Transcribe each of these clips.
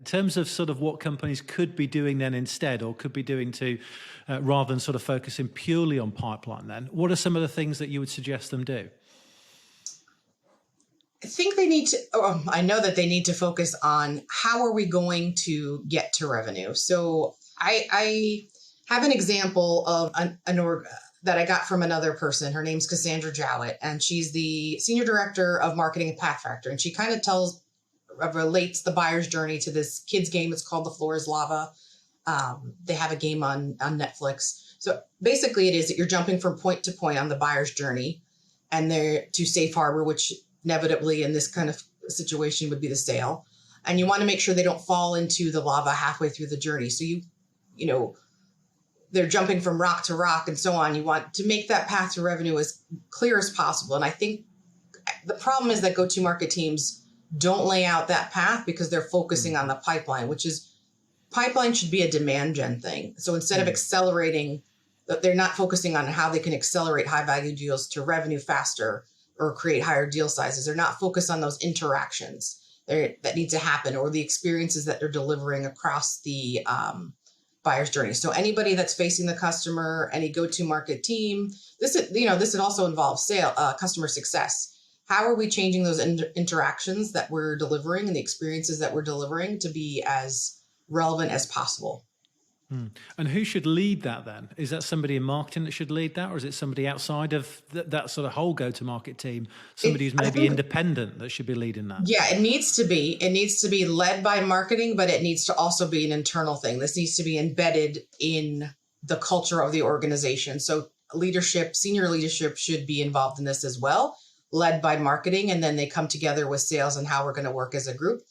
In terms of sort of what companies could be doing then instead, or could be doing to, rather than sort of focusing purely on pipeline then, what are some of the things that you would suggest them do? I think I know that they need to focus on how are we going to get to revenue. So I have an example of an org that I got from another person. Her name's Cassandra Jowett, and she's the Senior Director of Marketing at Path Factor. And she kind of relates the buyer's journey to this kids game. It's called The Floor is Lava. They have a game on Netflix. So basically it is that you're jumping from point to point on the buyer's journey, and they're to safe harbor, which inevitably in this kind of situation would be the sale. And you want to make sure they don't fall into the lava halfway through the journey. So you know, they're jumping from rock to rock and so on. You want to make that path to revenue as clear as possible. And I think the problem is that go-to-market teams don't lay out that path because they're focusing on the pipeline, pipeline should be a demand gen thing. So instead of accelerating, they're not focusing on how they can accelerate high value deals to revenue faster or create higher deal sizes. They're not focused on those interactions that need to happen or the experiences that they're delivering across the buyer's journey. So anybody that's facing the customer, any go-to-market team, this would also involve customer success. How are we changing those interactions that we're delivering and the experiences that we're delivering to be as relevant as possible? And who should lead that then? Is that somebody in marketing that should lead that, or is it somebody outside of that sort of whole go-to-market team, somebody who's maybe independent that should be leading that? Yeah, it needs to be. It needs to be led by marketing, but it needs to also be an internal thing. This needs to be embedded in the culture of the organization. So senior leadership should be involved in this as well, led by marketing, and then they come together with sales and how we're going to work as a group.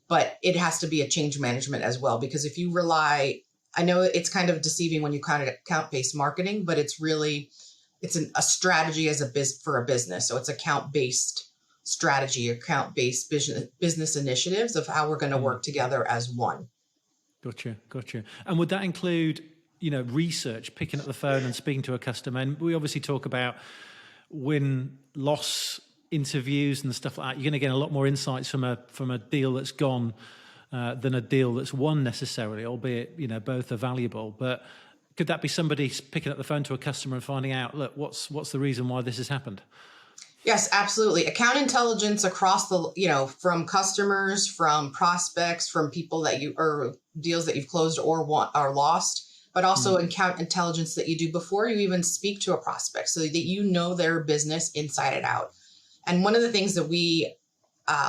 But it has to be a change management as well, because if you I know it's kind of deceiving when you kind of account-based marketing, but it's a strategy for a business. So it's account-based strategy, account-based business initiatives of how we're going to work together as one. Gotcha. And would that include, research, picking up the phone and speaking to a customer? And we obviously talk about win-loss interviews and stuff like that. You're going to get a lot more insights from a deal that's gone than a deal that's won necessarily, albeit, both are valuable. But could that be somebody picking up the phone to a customer and finding out, look, what's the reason why this has happened? Yes, absolutely. Account intelligence across from customers, from prospects, from people or deals that you've closed or lost, but also account intelligence that you do before you even speak to a prospect so that their business inside and out. And one of the things that we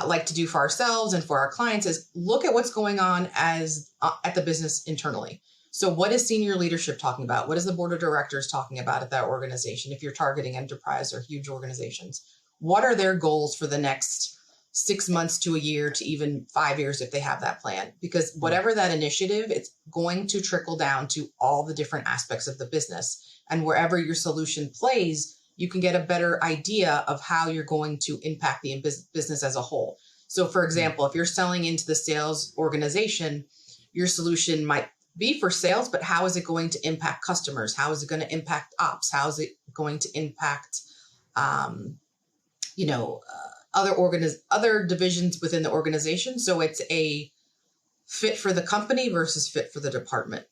like to do for ourselves and for our clients is look at what's going on at the business internally. So what is senior leadership talking about? What is the board of directors talking about at that organization? If you're targeting enterprise or huge organizations, what are their goals for the next 6 months to a year to even 5 years if they have that plan? Because whatever that initiative, it's going to trickle down to all the different aspects of the business. And wherever your solution plays, you can get a better idea of how you're going to impact the business as a whole. So for example, if you're selling into the sales organization, your solution might be for sales, but how is it going to impact customers? How is it going to impact ops? How is it going to impact, other divisions within the organization? So it's a fit for the company versus fit for the department.